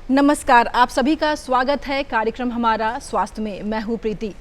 नमस्कार, आप सभी का स्वागत है कार्यक्रम हमारा स्वास्थ्य में। मैं हूँ प्रीति।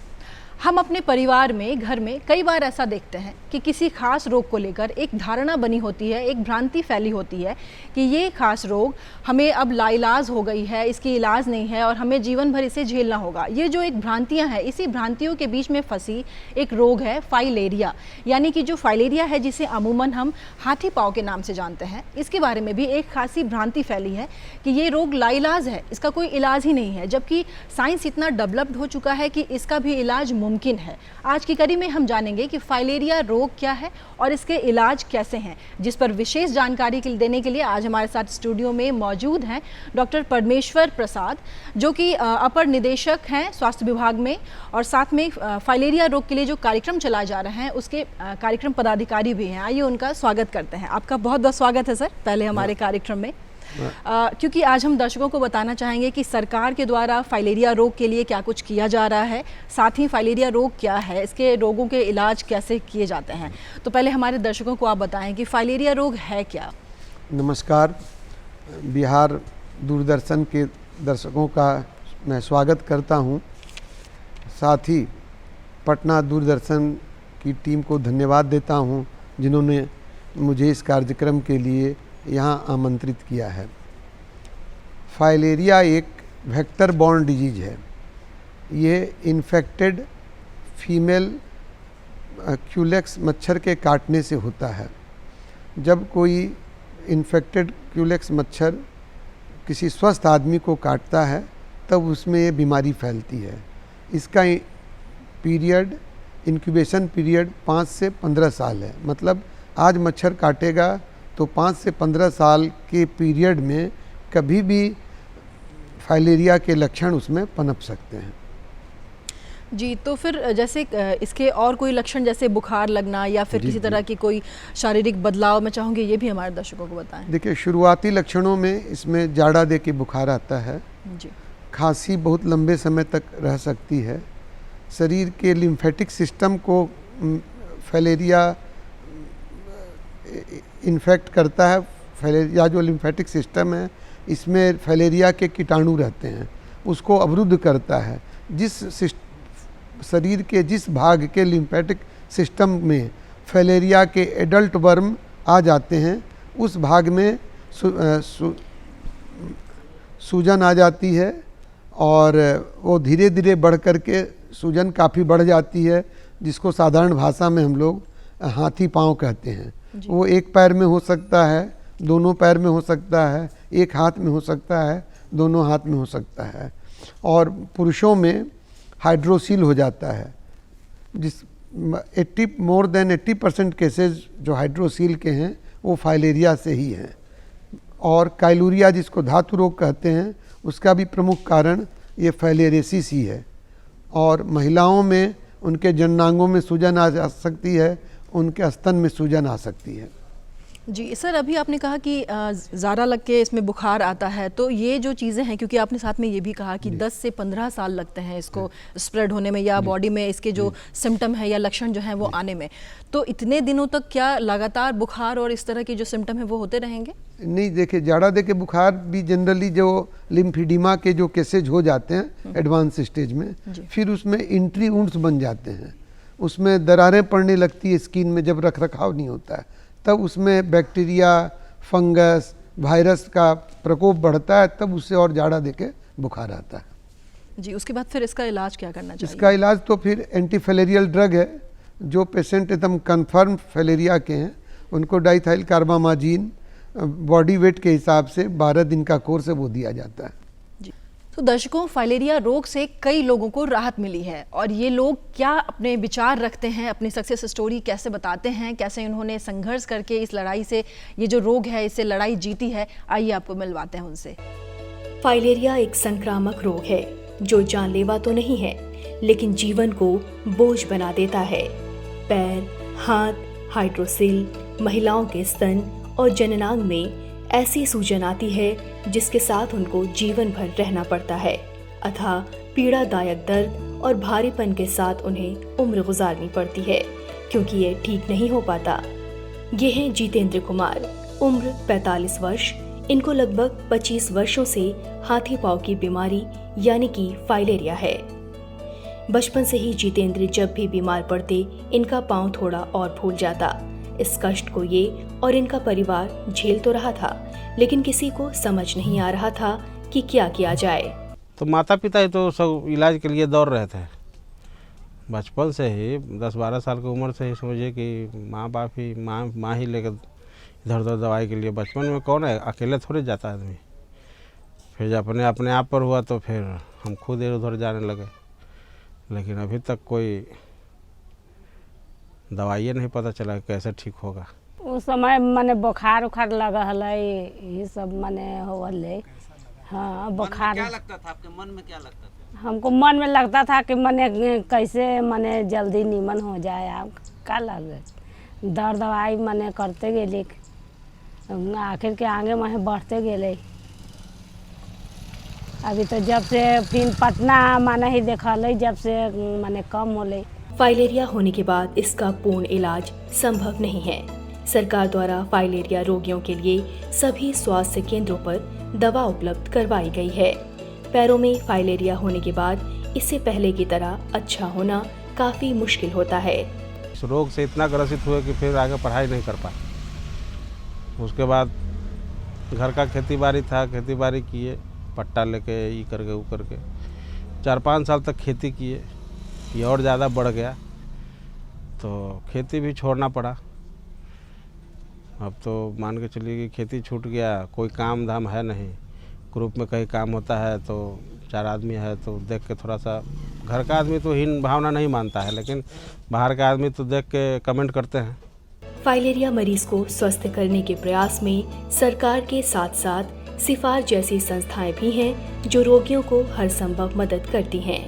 हम अपने परिवार में, घर में कई बार ऐसा देखते हैं कि किसी खास रोग को लेकर एक धारणा बनी होती है, एक भ्रांति फैली होती है कि ये खास रोग हमें अब लाइलाज हो गई है, इसकी इलाज नहीं है और हमें जीवन भर इसे झेलना होगा। ये जो एक भ्रांतियां हैं, इसी भ्रांतियों के बीच में फंसी एक रोग है फाइलेरिया, यानी कि जो फाइलेरिया है जिसे अमूमन हम हाथी पाँव के नाम से जानते हैं। इसके बारे में भी एक खासी भ्रांति फैली है कि ये रोग लाइलाज है, इसका कोई इलाज ही नहीं है, जबकि साइंस इतना डेवलप्ड हो चुका है कि इसका भी इलाज मुमकिन है। आज की कड़ी में हम जानेंगे कि फाइलेरिया रोग क्या है और इसके इलाज कैसे हैं, जिस पर विशेष जानकारी देने के लिए आज हमारे साथ स्टूडियो में मौजूद हैं डॉक्टर परमेश्वर प्रसाद, जो कि अपर निदेशक हैं स्वास्थ्य विभाग में, और साथ में फाइलेरिया रोग के लिए जो कार्यक्रम चलाए जा रहे हैं उसके कार्यक्रम पदाधिकारी भी हैं। आइए उनका स्वागत करते हैं। आपका बहुत बहुत स्वागत है सर पहले हमारे कार्यक्रम में। क्योंकि आज हम दर्शकों को बताना चाहेंगे कि सरकार के द्वारा फाइलेरिया रोग के लिए क्या कुछ किया जा रहा है, साथ ही फाइलेरिया रोग क्या है, इसके रोगों के इलाज कैसे किए जाते हैं। तो पहले हमारे दर्शकों को आप बताएं कि फाइलेरिया रोग है क्या। नमस्कार, बिहार दूरदर्शन के दर्शकों का मैं स्वागत करता हूं। साथ ही पटना दूरदर्शन की टीम को धन्यवाद देता हूं जिन्होंने मुझे इस कार्यक्रम के लिए यहाँ आमंत्रित किया है। फाइलेरिया एक वेक्टर बॉर्न डिजीज है। ये इन्फेक्टेड फीमेल क्यूलेक्स मच्छर के काटने से होता है। जब कोई इन्फेक्टेड क्यूलेक्स मच्छर किसी स्वस्थ आदमी को काटता है तब उसमें ये बीमारी फैलती है। इसका पीरियड, इंक्यूबेशन पीरियड 5 से 15 साल है। मतलब आज मच्छर काटेगा तो 5 से 15 साल के पीरियड में कभी भी फाइलेरिया के लक्षण उसमें पनप सकते हैं। जी, तो फिर जैसे इसके और कोई लक्षण जैसे बुखार लगना या फिर किसी तरह की कोई शारीरिक बदलाव, मैं चाहूँगी ये भी हमारे दर्शकों को बताएं। देखिए, शुरुआती लक्षणों में इसमें जाड़ा दे के बुखार आता है जी, खांसी बहुत लंबे समय तक रह सकती है। शरीर के लिम्फेटिक सिस्टम को फाइलेरिया इन्फेक्ट करता है। फाइलेरिया जो लिम्फेटिक सिस्टम है इसमें फाइलेरिया के कीटाणु रहते हैं, उसको अवरुद्ध करता है। शरीर के जिस भाग के लिम्फेटिक सिस्टम में फाइलेरिया के एडल्ट वर्म आ जाते हैं उस भाग में सूजन आ जाती है और वो धीरे धीरे बढ़ कर के सूजन काफ़ी बढ़ जाती है, जिसको साधारण भाषा में हम लोग हाथी पाँव कहते हैं। वो एक पैर में हो सकता है, दोनों पैर में हो सकता है, एक हाथ में हो सकता है, दोनों हाथ में हो सकता है। और पुरुषों में हाइड्रोसील हो जाता है। मोर देन 80% केसेस जो हाइड्रोसील के हैं वो फाइलेरिया से ही हैं। और काइलूरिया जिसको धातु रोग कहते हैं उसका भी प्रमुख कारण ये फाइलेरियासिस ही है। और महिलाओं में उनके जननांगों में सूजन आ जा सकती है, उनके स्तन में सूजन आ सकती है। जी सर, अभी आपने कहा कि ज़्यादा लग के इसमें बुखार आता है, तो ये जो चीज़ें हैं, क्योंकि आपने साथ में ये भी कहा कि 10 से 15 साल लगते हैं इसको स्प्रेड होने में या बॉडी में इसके जो सिम्टम है या लक्षण जो हैं वो आने में, तो इतने दिनों तक क्या लगातार बुखार और इस तरह के जो सिम्टम है वो होते रहेंगे? नहीं, देखिए, जाड़ा दे के बुखार भी जनरली जो लिम्फीडिमा के जो केसेज हो जाते हैं एडवांस स्टेज में, फिर उसमें इंट्री वुंड्स बन जाते हैं, उसमें दरारें पड़ने लगती है स्किन में जब रख रखाव नहीं होता है, तब उसमें बैक्टीरिया, फंगस, वायरस का प्रकोप बढ़ता है, तब उससे और जाड़ा देके बुखार आता है। जी, उसके बाद फिर इसका इलाज क्या करना चाहिए? इसका इलाज तो फिर एंटीफाइलेरियल ड्रग है। जो पेशेंट एकदम कन्फर्म फाइलेरिया के हैं उनको डाइथाइल कार्बामाजिन बॉडी वेट के हिसाब से 12 दिन का कोर्स है वो दिया जाता है। तो दर्शकों, फाइलेरिया रोग से कई लोगों को राहत मिली है और ये लोग क्या अपने विचार रखते हैं, अपनी सक्सेस स्टोरी कैसे बताते हैं, कैसे उन्होंने संघर्ष करके इस लड़ाई से, ये जो रोग है इससे लड़ाई जीती है, आइए आपको मिलवाते हैं उनसे। फाइलेरिया एक संक्रामक रोग है जो जानलेवा तो नहीं है लेकिन जीवन को बोझ बना देता है। पैर, हाथ, हाइड्रोसिल, महिलाओं के स्तन और जननांग में ऐसी सूजन आती है जिसके साथ उनको जीवन भर रहना पड़ता है। अथाह पीड़ादायक दर्द और भारीपन के साथ उन्हें उम्र गुजारनी पड़ती है क्योंकि ये ठीक नहीं हो पाता। ये हैं जितेंद्र कुमार, उम्र 45 वर्ष, इनको लगभग 25 वर्षों से हाथी पांव की बीमारी यानी कि फाइलेरिया है। बचपन से ही जितेंद्र जब भी बीमार पड़ते इनका पांव थोड़ा और फूल जाता। इस कष्ट को ये और इनका परिवार झेल तो रहा था, लेकिन किसी को समझ नहीं आ रहा था कि क्या किया जाए। तो माता पिता ही तो सब इलाज के लिए दौड़ रहे थे। बचपन से ही 10-12 साल की उम्र से ही समझिए कि माँ बाप ही माँ ही लेकर इधर उधर दवाई के लिए। बचपन में कौन है, अकेले थोड़ी जाता आदमी। फिर जब अपने आप पर हुआ तो फिर हम खुद इधर उधर जाने लगे, लेकिन अभी तक कोई दवाइए नहीं पता चला कैसे ठीक होगा। उस समय मने बुखार उखार लगा है, ये सब मने होवल है। हाँ बुखार। क्या लगता था आपके मन में, क्या लगता था? हमको मन में लगता था कि मने कैसे मने जल्दी नीमन हो जाए। आप का लगे दर्द दवाई मने करते गेले, आखिर के आगे महे बढ़ते गेले। अभी तो जब से फिर पटना माने ही देखल, जब से मने कम होले। फाइलेरिया होने के बाद इसका पूर्ण इलाज संभव नहीं है। सरकार द्वारा फाइलेरिया रोगियों के लिए सभी स्वास्थ्य केंद्रों पर दवा उपलब्ध करवाई गई है। पैरों में फाइलेरिया होने के बाद इससे पहले की तरह अच्छा होना काफी मुश्किल होता है। इस रोग से इतना ग्रसित हुए कि फिर आगे पढ़ाई नहीं कर पाए। उसके बाद घर का खेती बाड़ी था, खेती बाड़ी किए, पट्टा लेके ये करके वो करके 4-5 साल तक खेती किए। ये और ज़्यादा बढ़ गया तो खेती भी छोड़ना पड़ा। अब तो मान के चलिए कि खेती छूट गया, कोई काम धाम है नहीं। ग्रुप में कहीं काम होता है तो 4 आदमी है तो देख के थोड़ा सा, घर का आदमी तो हीन भावना नहीं मानता है, लेकिन बाहर का आदमी तो देख के कमेंट करते हैं। फाइलेरिया मरीज को स्वस्थ करने के प्रयास में सरकार के साथ साथ सिफार जैसी संस्थाएं भी हैं जो रोगियों को हर संभव मदद करती हैं।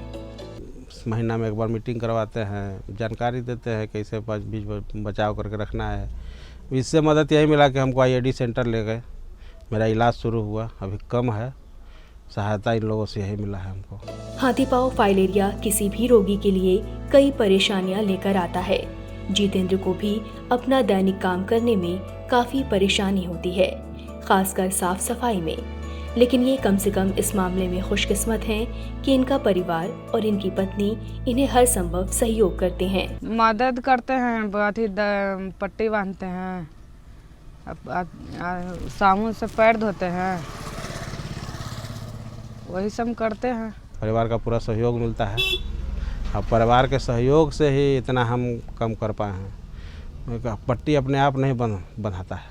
महीना में एक बार मीटिंग करवाते हैं, जानकारी देते हैं कैसे बीज बचाव करके रखना है। इससे मदद यही मिला कि हमको IID सेंटर ले गए, मेरा इलाज शुरू हुआ। अभी कम है, सहायता इन लोगों से यही मिला है हमको। हाथी पांव फाइलेरिया किसी भी रोगी के लिए कई परेशानियां लेकर आता है। जितेंद्र को भी अपना दैनिक काम करने में काफी परेशानी होती है, खासकर साफ सफाई में। लेकिन ये कम से कम इस मामले में खुशकिस्मत हैं कि इनका परिवार और इनकी पत्नी इन्हें हर संभव सहयोग करते हैं। मदद करते हैं, पट्टी बांधते हैं, साबुन से पैर धोते हैं, वही सब करते हैं। परिवार का पूरा सहयोग मिलता है। अब परिवार के सहयोग से ही इतना हम कम कर पाए हैं। पट्टी अपने आप नहीं बंधाता है,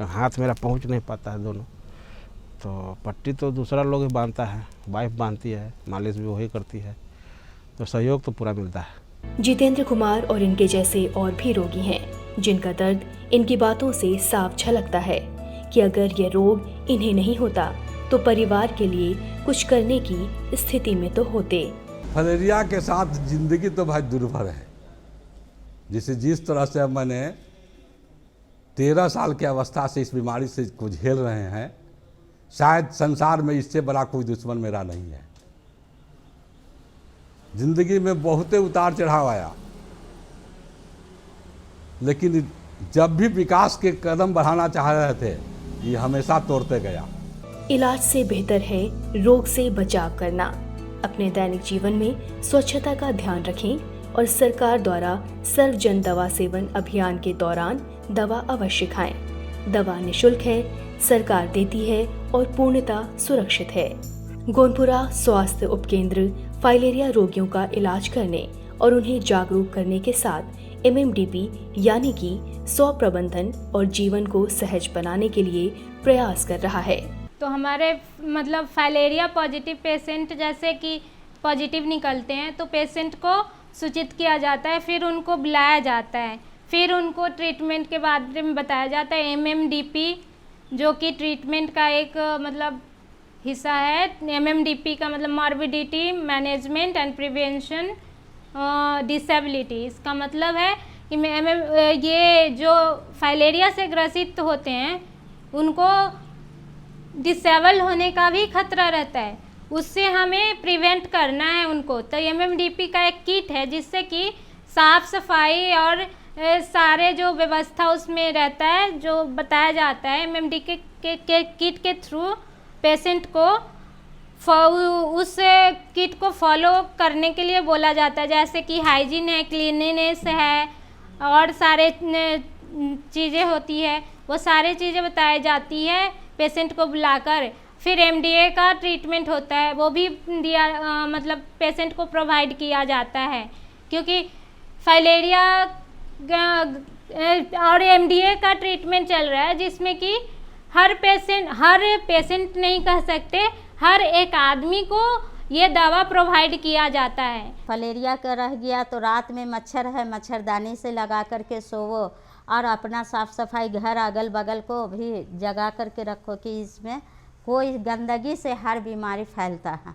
हाथ मेरा पहुंच नहीं पाता है दोनों, तो पट्टी तो दूसरा लोग ही बांधता है, वाइफ बांधती है, मालिश भी वही करती है, तो सहयोग तो पूरा मिलता है। जितेंद्र कुमार और इनके जैसे और भी रोगी हैं जिनका दर्द इनकी बातों से साफ झलकता है कि अगर ये रोग इन्हें नहीं होता तो परिवार के लिए कुछ करने की स्थिति में तो होते। फाइलेरिया के साथ जिंदगी तो भाई दुर्भर है। जिस तरह से मैंने 13 साल की अवस्था से इस बीमारी से को झेल रहे हैं, शायद संसार में इससे बड़ा कोई दुश्मन मेरा नहीं है। जिंदगी में बहुत उतार चढ़ाव आया, लेकिन जब भी विकास के कदम बढ़ाना चाह रहे थे, ये हमेशा तोड़ते गया। इलाज से बेहतर है रोग से बचाव करना। अपने दैनिक जीवन में स्वच्छता का ध्यान रखें और सरकार द्वारा सर्वजन दवा सेवन अभियान के दौरान दवा अवश्य खाएं। दवा निःशुल्क है, सरकार देती है और पूर्णतः सुरक्षित है। गोनपुरा स्वास्थ्य उपकेंद्र फाइलेरिया रोगियों का इलाज करने और उन्हें जागरूक करने के साथ MMDP यानी कि 100 प्रबंधन और जीवन को सहज बनाने के लिए प्रयास कर रहा है। तो हमारे मतलब फाइलेरिया पॉजिटिव पेशेंट जैसे कि पॉजिटिव निकलते हैं तो पेशेंट को सूचित किया जाता है, फिर उनको बुलाया जाता है, फिर उनको ट्रीटमेंट के बारे में बताया जाता है। MMDP जो कि ट्रीटमेंट का एक मतलब हिस्सा है। MMDP का मतलब morbidity management and prevention disability. इसका मतलब है कि ये जो फाइलेरिया से ग्रसित होते हैं उनको डिसेबल होने का भी खतरा रहता है, उससे हमें प्रिवेंट करना है उनको। तो MMDP का एक किट है जिससे कि साफ सफाई और सारे जो व्यवस्था उसमें रहता है, जो बताया जाता है एमएमडी के किट के थ्रू पेशेंट को उस किट को फॉलो करने के लिए बोला जाता है, जैसे कि हाइजीन है, क्लीनिनेस है और सारे चीज़ें होती है, वो सारे चीज़ें बताई जाती है पेशेंट को बुलाकर। फिर एमडीए का ट्रीटमेंट होता है, वो भी दिया मतलब पेशेंट को प्रोवाइड किया जाता है, क्योंकि फाइलेरिया और एमडीए का ट्रीटमेंट चल रहा है, जिसमें कि हर पेशेंट नहीं कह सकते, हर एक आदमी को ये दवा प्रोवाइड किया जाता है। फलेरिया का रह गया तो रात में मच्छर है, मच्छरदानी से लगा करके सोवो और अपना साफ सफाई घर अगल बगल को भी जगा करके रखो कि इसमें कोई गंदगी से हर बीमारी फैलता है।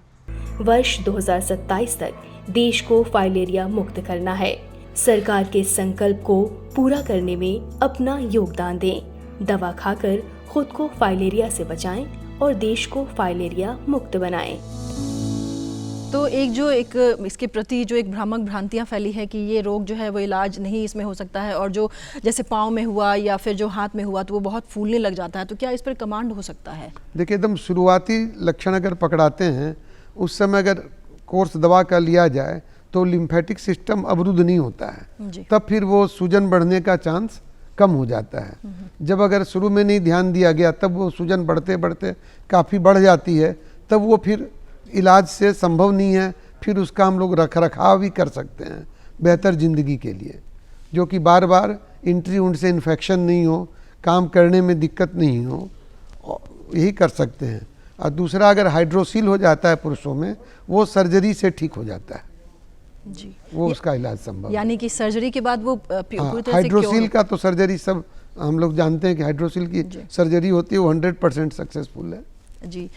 वर्ष 2027 तक देश को फाइलेरिया मुक्त करना है। सरकार के संकल्प को पूरा करने में अपना योगदान दें। दवा खाकर खुद को फाइलेरिया से बचाएं और देश को फाइलेरिया मुक्त बनाएं। तो एक इसके प्रति जो एक भ्रामक भ्रांतियाँ फैली है कि ये रोग जो है वो इलाज नहीं इसमें हो सकता है, और जो जैसे पाँव में हुआ या फिर जो हाथ में हुआ तो वो बहुत फूलने लग जाता है, तो क्या इस पर कमांड हो सकता है? देखिए, एकदम शुरुआती लक्षण अगर पकड़ाते हैं उस समय अगर कोर्स दवा का लिया जाए तो लिम्फेटिक सिस्टम अवरुद्ध नहीं होता है, तब फिर वो सूजन बढ़ने का चांस कम हो जाता है। जब अगर शुरू में नहीं ध्यान दिया गया तब वो सूजन बढ़ते बढ़ते काफ़ी बढ़ जाती है, तब वो फिर इलाज से संभव नहीं है। फिर उसका हम लोग रख रखाव भी कर सकते हैं बेहतर ज़िंदगी के लिए, जो कि बार बार इंट्री उंड से इन्फेक्शन नहीं हो, काम करने में दिक्कत नहीं हो, यही कर सकते हैं। और दूसरा, अगर हाइड्रोसील हो जाता है पुरुषों में, वो सर्जरी से ठीक हो जाता है जी, वो उसका इलाज संभव, यानी कि सर्जरी के बाद वो पूरी तरह से हाइड्रोसील का तो सर्जरी सब हम लोग जानते हैं कि हाइड्रोसील की सर्जरी होती है, वो 100% सक्सेसफुल है जी।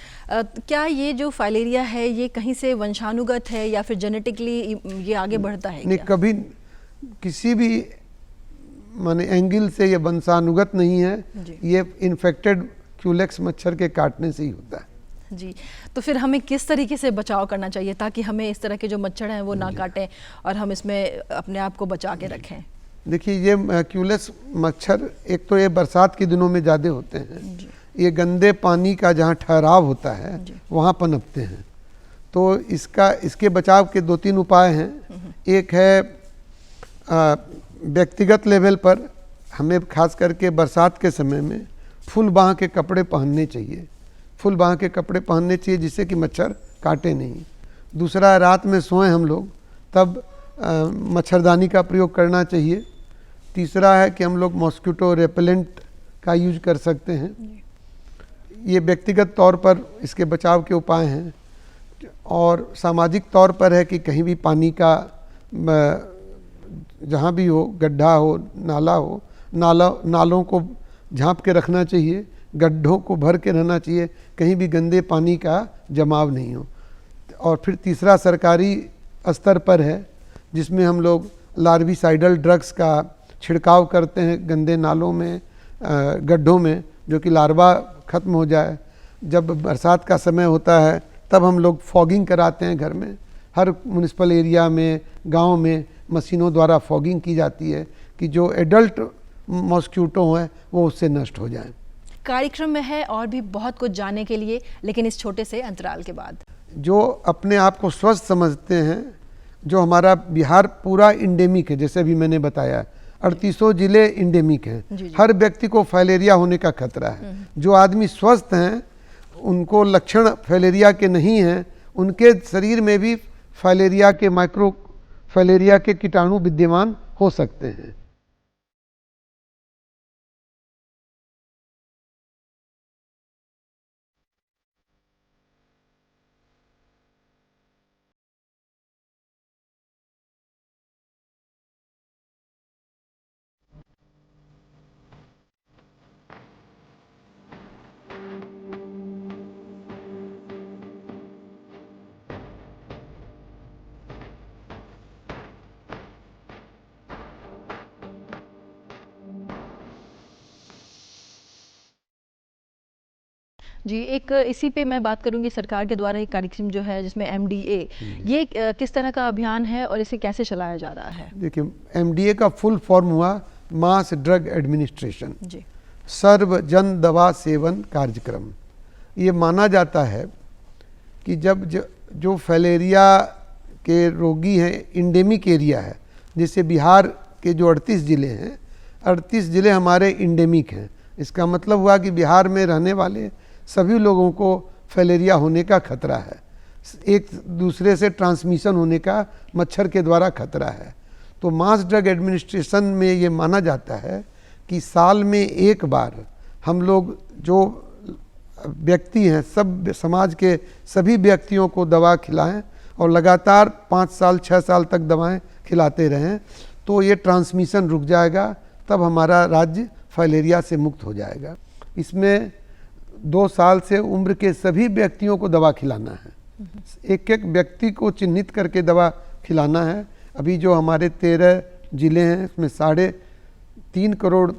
क्या ये जो फाइलेरिया है ये कहीं से वंशानुगत है या फिर जेनेटिकली ये आगे बढ़ता है? नहीं, कभी किसी भी माने एंगल से ये वंशानुगत नहीं है, ये इन्फेक्टेड क्यूलेक्स मच्छर के काटने से ही होता है जी। तो फिर हमें किस तरीके से बचाव करना चाहिए ताकि हमें इस तरह के जो मच्छर हैं वो ना काटें और हम इसमें अपने आप को बचा के रखें? देखिए, ये क्यूलेक्स मच्छर एक तो ये बरसात के दिनों में ज़्यादा होते हैं, ये गंदे पानी का जहाँ ठहराव होता है वहाँ पनपते हैं। तो इसके बचाव के 2-3 उपाय हैं। एक है व्यक्तिगत लेवल पर हमें खास करके बरसात के समय में फुल बाँह के कपड़े पहनने चाहिए, फुल बाँह के कपड़े पहनने चाहिए जिससे कि मच्छर काटे नहीं। दूसरा, रात में सोएं हम लोग तब मच्छरदानी का प्रयोग करना चाहिए। तीसरा है कि हम लोग मॉस्किटो रेपेलेंट का यूज कर सकते हैं। ये व्यक्तिगत तौर पर इसके बचाव के उपाय हैं। और सामाजिक तौर पर है कि कहीं भी पानी का जहाँ भी हो, गड्ढा हो, नाला हो, नालों को झांप के रखना चाहिए, गड्ढों को भर के रहना चाहिए, कहीं भी गंदे पानी का जमाव नहीं हो। और फिर तीसरा सरकारी स्तर पर है जिसमें हम लोग लार्विसाइडल ड्रग्स का छिड़काव करते हैं गंदे नालों में, गड्ढों में, जो कि लार्वा ख़त्म हो जाए। जब बरसात का समय होता है तब हम लोग फॉगिंग कराते हैं घर में, हर म्यूनिसिपल एरिया में, गांव में मशीनों द्वारा फॉगिंग की जाती है कि जो एडल्ट मॉस्किटो हैं वो उससे नष्ट हो जाएं। कार्यक्रम में है और भी बहुत कुछ जानने के लिए, लेकिन इस छोटे से अंतराल के बाद। जो अपने आप को स्वस्थ समझते हैं, जो हमारा बिहार पूरा इंडेमिक है, जैसे भी मैंने बताया 3800 जिले इंडेमिक हैं, हर व्यक्ति को फाइलेरिया होने का खतरा है। जो आदमी स्वस्थ हैं उनको लक्षण फाइलेरिया के नहीं हैं, उनके शरीर में भी फाइलेरिया के कीटाणु विद्यमान हो सकते हैं। जी, एक इसी पे मैं बात करूंगी, सरकार के द्वारा एक कार्यक्रम जो है जिसमें MDA, ये किस तरह का अभियान है और इसे कैसे चलाया जा रहा है? देखिए, MDA का फुल फॉर्म हुआ मास ड्रग एडमिनिस्ट्रेशन, जी, सर्व जन दवा सेवन कार्यक्रम। ये माना जाता है कि जब जो फैलेरिया के रोगी हैं, इंडेमिक एरिया है, जैसे बिहार के जो 38 ज़िले हैं, 38 ज़िले हमारे इंडेमिक हैं। इसका मतलब हुआ कि बिहार में रहने वाले सभी लोगों को फैलेरिया होने का खतरा है, एक दूसरे से ट्रांसमिशन होने का मच्छर के द्वारा खतरा है। तो मास ड्रग एडमिनिस्ट्रेशन में ये माना जाता है कि साल में एक बार हम लोग जो व्यक्ति हैं, सब समाज के सभी व्यक्तियों को दवा खिलाएं और लगातार 5 साल 6 साल तक दवाएं खिलाते रहें, तो ये ट्रांसमिशन रुक जाएगा, तब हमारा राज्य फैलेरिया से मुक्त हो जाएगा। इसमें 2 साल से उम्र के सभी व्यक्तियों को दवा खिलाना है, एक एक व्यक्ति को चिन्हित करके दवा खिलाना है। अभी जो हमारे 13 ज़िले हैं, इसमें 3.5 करोड़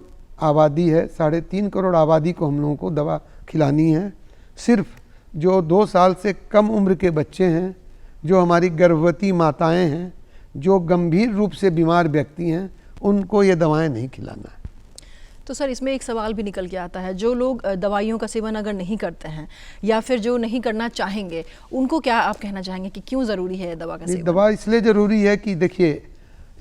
आबादी है, 3.5 करोड़ आबादी को हम लोगों को दवा खिलानी है। सिर्फ जो 2 साल से कम उम्र के बच्चे हैं, जो हमारी गर्भवती माताएं हैं, जो गंभीर रूप से बीमार व्यक्ति हैं, उनको ये दवाएं नहीं खिलाना है। तो सर, इसमें एक सवाल भी निकल के आता है, जो लोग दवाइयों का सेवन अगर नहीं करते हैं या फिर जो नहीं करना चाहेंगे, उनको क्या आप कहना चाहेंगे कि क्यों ज़रूरी है दवा का सेवन? दवा इसलिए ज़रूरी है कि देखिए,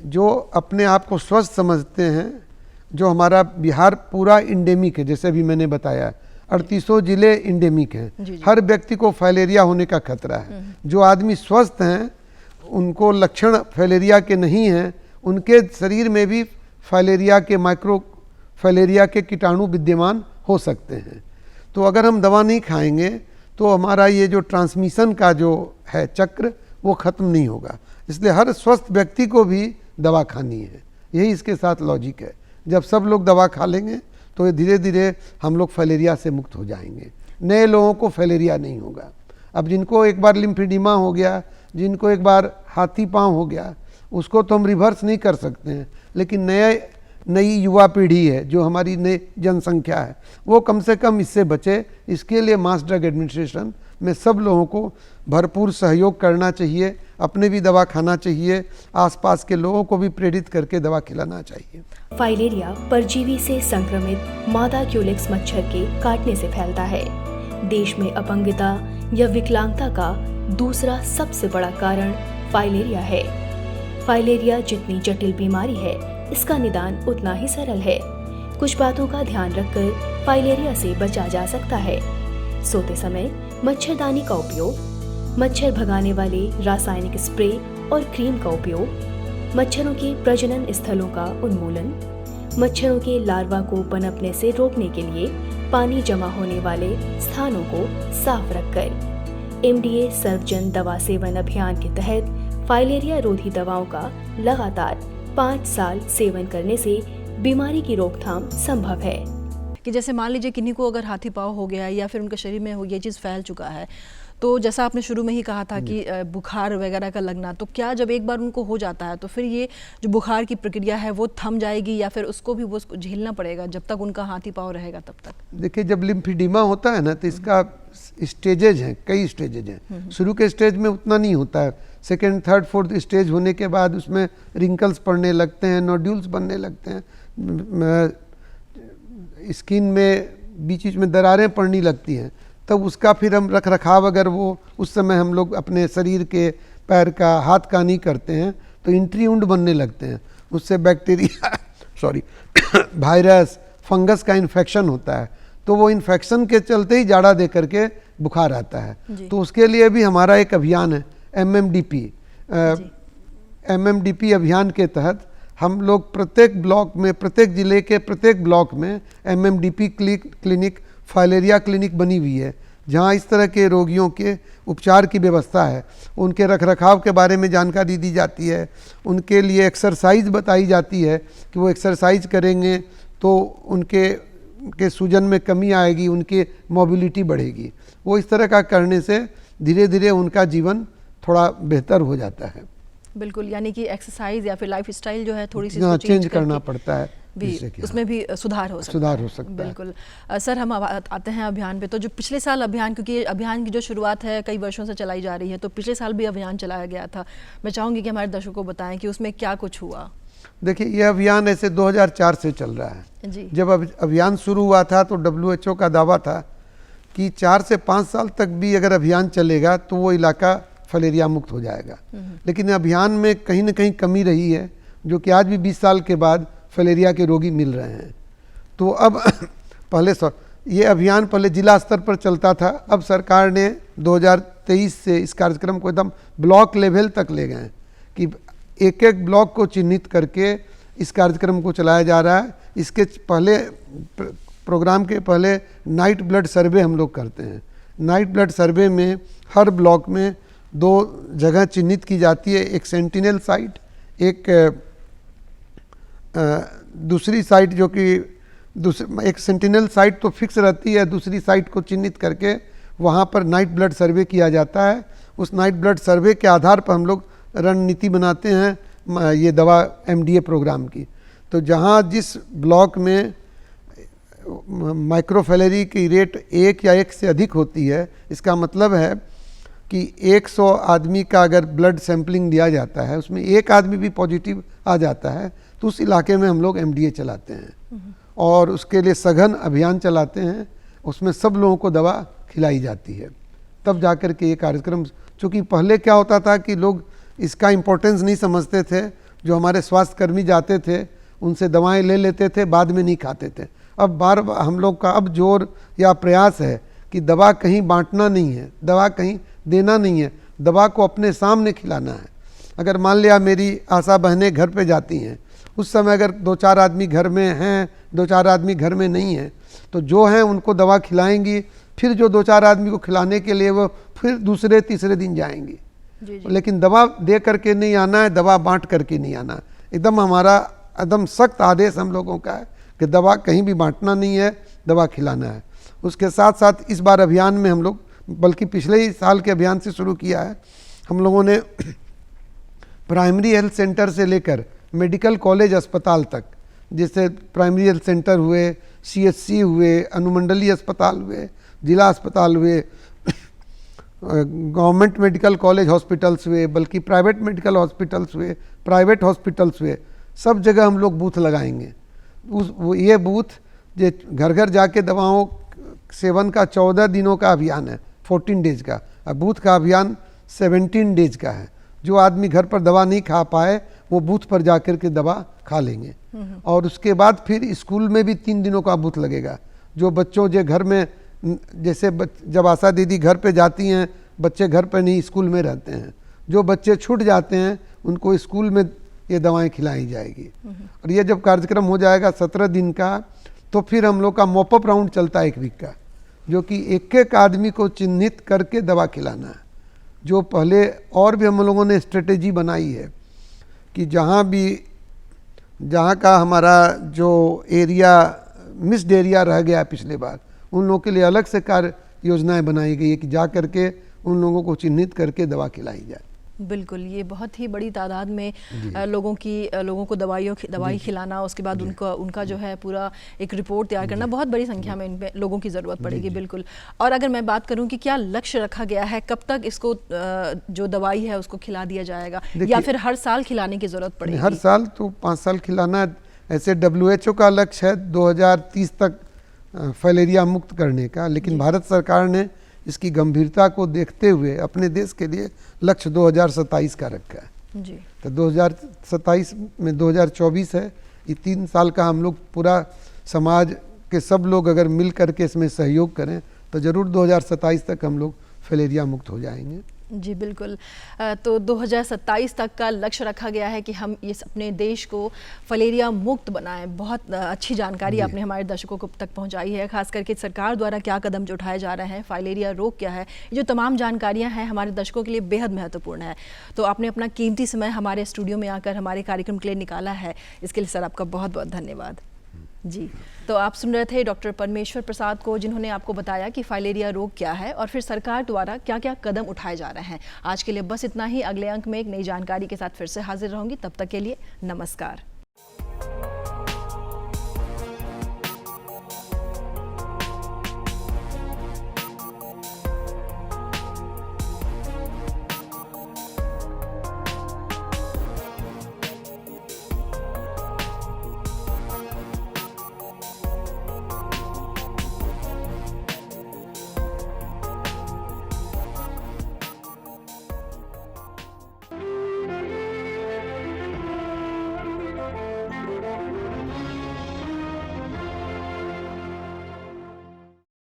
जो अपने आप को स्वस्थ समझते हैं, जो हमारा बिहार पूरा इंडेमिक है, जैसे अभी मैंने बताया 38 ज़िले इंडेमिक हैं, हर व्यक्ति को फैलेरिया होने का खतरा है। जो आदमी स्वस्थ हैं, उनको लक्षण फैलेरिया के नहीं हैं, उनके शरीर में भी फैलेरिया के फैलेरिया के कीटाणु विद्यमान हो सकते हैं। तो अगर हम दवा नहीं खाएंगे तो हमारा ये जो ट्रांसमिशन का जो है चक्र, वो ख़त्म नहीं होगा। इसलिए हर स्वस्थ व्यक्ति को भी दवा खानी है, यही इसके साथ लॉजिक है। जब सब लोग दवा खा लेंगे तो धीरे धीरे हम लोग फैलेरिया से मुक्त हो जाएंगे, नए लोगों को फैलेरिया नहीं होगा। अब जिनको एक बार लिम्फेडिमा हो गया, जिनको एक बार हाथी पाँव हो गया, उसको तो हम रिवर्स नहीं कर सकते हैं, लेकिन नई युवा पीढ़ी है, जो हमारी नई जनसंख्या है, वो कम से कम इससे बचे। इसके लिए मास ड्रग एडमिनिस्ट्रेशन में सब लोगों को भरपूर सहयोग करना चाहिए, अपने भी दवा खाना चाहिए, आसपास के लोगों को भी प्रेरित करके दवा खिलाना चाहिए। फाइलेरिया परजीवी से संक्रमित मादा क्यूलेक्स मच्छर के काटने से फैलता है। देश में अपंगता या विकलांगता का दूसरा सबसे बड़ा कारण फाइलेरिया है। फाइलेरिया जितनी जटिल बीमारी है, इसका निदान उतना ही सरल है। कुछ बातों का ध्यान रखकर फाइलेरिया से बचा जा सकता है। सोते समय मच्छरदानी का उपयोग, मच्छर भगाने वाले रासायनिक स्प्रे और क्रीम का उपयोग, मच्छरों के प्रजनन स्थलों का उन्मूलन, मच्छरों के लार्वा को पनपने से रोकने के लिए पानी जमा होने वाले स्थानों को साफ रखकर। MDA सर्वजन दवा सेवन अभियान के तहत फाइलेरिया रोधी दवाओं का लगातार 5 साल सेवन करने से बीमारी की रोकथाम संभव है। कि जैसे मान लीजिए किन्हीं को अगर हाथी पाँव हो गया या फिर उनके शरीर में ये चीज़ फैल चुका है, तो जैसा आपने शुरू में ही कहा था कि बुखार वगैरह का लगना, तो क्या जब एक बार उनको हो जाता है तो फिर ये जो बुखार की प्रक्रिया है वो थम जाएगी या फिर उसको भी वो झेलना पड़ेगा जब तक उनका हाथी पाँव रहेगा तब तक? देखिए, जब लिम्फेडिमा होता है ना, तो इसका स्टेजेज हैं, कई स्टेजेज हैं। शुरू के स्टेज में उतना नहीं होता है, सेकेंड थर्ड फोर्थ स्टेज होने के बाद उसमें रिंकल्स पड़ने लगते हैं, नोड्यूल्स बनने लगते हैं, स्किन में बीच बीच में दरारें पड़ने लगती हैं। तब उसका फिर हम रख रखाव, अगर वो उस समय हम लोग अपने शरीर के, पैर का, हाथ का नहीं करते हैं, तो इंट्री वुंड बनने लगते हैं। उससे बैक्टीरिया वायरस, फंगस का इन्फेक्शन होता है, तो वो इन्फेक्शन के चलते ही जाड़ा दे करके बुखार आता है। तो उसके लिए भी हमारा एक अभियान है, MMDP अभियान के तहत हम लोग प्रत्येक ब्लॉक में, प्रत्येक जिले के प्रत्येक ब्लॉक में MMDP क्लिनिक, फाइलेरिया क्लिनिक बनी हुई है, जहां इस तरह के रोगियों के उपचार की व्यवस्था है। उनके रखरखाव के बारे में जानकारी दी जाती है, उनके लिए एक्सरसाइज बताई जाती है कि वो एक्सरसाइज करेंगे तो उनके सूजन में कमी आएगी, उनकी मोबिलिटी बढ़ेगी। वो इस तरह का करने से धीरे धीरे उनका जीवन थोड़ा बेहतर हो जाता है। बिल्कुल, यानी कि एक्सरसाइज या फिर लाइफ स्टाइल जो है थोड़ी सी चेंज करना पड़ता है। भी जिससे कि उसमें भी सुधार हो सकता सुधार है। हो सकता है। बिल्कुल। सर, हम अब आते हैं अभियान पे। तो जो पिछले साल अभियान, क्योंकि ये अभियान की जो शुरुआत है कई वर्षों से चलाई जा रही है, तो पिछले साल भी अभियान चलाया गया था। मैं चाहूँगी कि हमारे दर्शकों को बताएं कि उसमें क्या कुछ हुआ। देखिए, ये अभियान ऐसे 2004 से चल रहा है। जी। जब अभियान शुरू हुआ था तो WHO का दावा था कि 4 से 5 साल तक भी अगर अभियान चलेगा तो वो इलाका फलेरिया मुक्त हो जाएगा। लेकिन अभियान में कहीं ना कहीं कमी रही है, जो कि आज भी 20 साल के बाद फलेरिया के रोगी मिल रहे हैं। तो अब पहले ये अभियान पहले जिला स्तर पर चलता था, अब सरकार ने 2023 से इस कार्यक्रम को एकदम ब्लॉक लेवल तक ले गए कि एक एक ब्लॉक को चिन्हित करके इस कार्यक्रम को चलाया जा रहा है। इसके पहले प्रोग्राम के पहले नाइट ब्लड सर्वे हम लोग करते हैं। नाइट ब्लड सर्वे में हर ब्लॉक में 2 जगह चिन्हित की जाती है, एक सेंटिनल साइट, एक दूसरी साइट जो कि एक सेंटिनल साइट तो फिक्स रहती है, दूसरी साइट को चिन्हित करके वहाँ पर नाइट ब्लड सर्वे किया जाता है। उस नाइट ब्लड सर्वे के आधार पर हम लोग रणनीति बनाते हैं ये दवा MDA प्रोग्राम की। तो जहाँ जिस ब्लॉक में माइक्रोफैलेरी की रेट 1 या 1 से अधिक होती है, इसका मतलब है कि 100 आदमी का अगर ब्लड सैंपलिंग लिया जाता है, उसमें 1 आदमी भी पॉजिटिव आ जाता है, तो उस इलाके में हम लोग MDA चलाते हैं और उसके लिए सघन अभियान चलाते हैं। उसमें सब लोगों को दवा खिलाई जाती है, तब जाकर के ये कार्यक्रम। चूँकि पहले क्या होता था कि लोग इसका इम्पोर्टेंस नहीं समझते थे, जो हमारे स्वास्थ्य कर्मी जाते थे उनसे दवाएं ले लेते थे, बाद में नहीं खाते थे। अब हम लोग का अब जोर या प्रयास है कि दवा कहीं बांटना नहीं है, दवा कहीं देना नहीं है, दवा को अपने सामने खिलाना है। अगर मान लिया मेरी आशा बहनें घर पे जाती हैं, उस समय अगर 2-4 आदमी घर में हैं, 2-4 आदमी घर में नहीं हैं, तो जो हैं उनको दवा खिलाएंगी, फिर जो 2-4 आदमी को खिलाने के लिए वो फिर दूसरे तीसरे दिन जाएंगी। लेकिन दवा दे करके नहीं आना है, दवा बांट करके नहीं आना है। एकदम हमारा एकदम सख्त आदेश हम लोगों का है कि दवा कहीं भी बांटना नहीं है, दवा खिलाना है। उसके साथ साथ इस बार अभियान में हम लोग, बल्कि पिछले ही साल के अभियान से शुरू किया है, हम लोगों ने प्राइमरी हेल्थ सेंटर से लेकर मेडिकल कॉलेज अस्पताल तक, जैसे प्राइमरी हेल्थ सेंटर हुए, CHC हुए, अनुमंडलीय अस्पताल हुए, जिला अस्पताल हुए, गवर्नमेंट मेडिकल कॉलेज हॉस्पिटल्स हुए, बल्कि प्राइवेट मेडिकल हॉस्पिटल्स हुए, प्राइवेट हॉस्पिटल्स हुए, सब जगह हम लोग बूथ लगाएंगे। ये बूथ जो घर घर जाके दवाओं सेवन का 14 दिनों का अभियान है, 14 डेज का। अब बूथ का अभियान 17 डेज का है। जो आदमी घर पर दवा नहीं खा पाए वो बूथ पर जाकर के दवा खा लेंगे। और उसके बाद फिर स्कूल में भी 3 दिनों का बूथ लगेगा। जो बच्चों जो घर में, जैसे जब आशा दीदी घर पे जाती हैं, बच्चे घर पर नहीं स्कूल में रहते हैं, जो बच्चे छूट जाते हैं उनको स्कूल में ये दवाएं खिलाई जाएगी। और ये जब कार्यक्रम हो जाएगा 17 दिन का, तो फिर हम लोग का मॉपअप राउंड चलता है 1 वीक का, जो कि एक एक आदमी को चिन्हित करके दवा खिलाना है। जो पहले और भी हम लोगों ने स्ट्रेटेजी बनाई है कि जहाँ का हमारा जो एरिया मिस्ड एरिया रह गया पिछले बार, उन लोगों के लिए अलग से कार्य योजनाएं बनाई गई है कि जा करके उन लोगों को चिन्हित करके दवा खिलाई जाए। बिल्कुल, ये बहुत ही बड़ी तादाद में लोगों को दवाई खिलाना, उसके बाद उनका जो है पूरा एक रिपोर्ट तैयार करना, बहुत बड़ी संख्या में इन पे लोगों की ज़रूरत पड़ेगी। बिल्कुल। और अगर मैं बात करूं कि क्या लक्ष्य रखा गया है, कब तक इसको जो दवाई है उसको खिला दिया जाएगा, या फिर हर साल खिलाने की ज़रूरत पड़ेगी? हर साल तो 5 साल खिलाना। ऐसे WHO का लक्ष्य है 2030 तक फलेरिया मुक्त करने का, लेकिन भारत सरकार ने इसकी गंभीरता को देखते हुए अपने देश के लिए लक्ष्य 2027 का रखा है जी। तो 2027 में 2024 है, ये 3 साल का हम लोग पूरा समाज के सब लोग अगर मिल करके इसमें सहयोग करें तो ज़रूर 2027 तक हम लोग फलेरिया मुक्त हो जाएंगे। जी बिल्कुल। तो 2027 तक का लक्ष्य रखा गया है कि हम इस अपने देश को फलेरिया मुक्त बनाएं। बहुत अच्छी जानकारी आपने हमारे दर्शकों को तक पहुंचाई है, खास करके सरकार द्वारा क्या कदम जो उठाए जा रहे हैं, फाइलेरिया रोग क्या है, ये जो तमाम जानकारियां हैं हमारे दर्शकों के लिए बेहद महत्वपूर्ण है। तो आपने अपना कीमती समय हमारे स्टूडियो में आकर हमारे कार्यक्रम के लिए निकाला है, इसके लिए सर आपका बहुत बहुत धन्यवाद जी। तो आप सुन रहे थे डॉक्टर परमेश्वर प्रसाद को, जिन्होंने आपको बताया कि फाइलेरिया रोग क्या है और फिर सरकार द्वारा क्या क्या कदम उठाए जा रहे हैं। आज के लिए बस इतना ही। अगले अंक में एक नई जानकारी के साथ फिर से हाजिर रहूंगी, तब तक के लिए नमस्कार।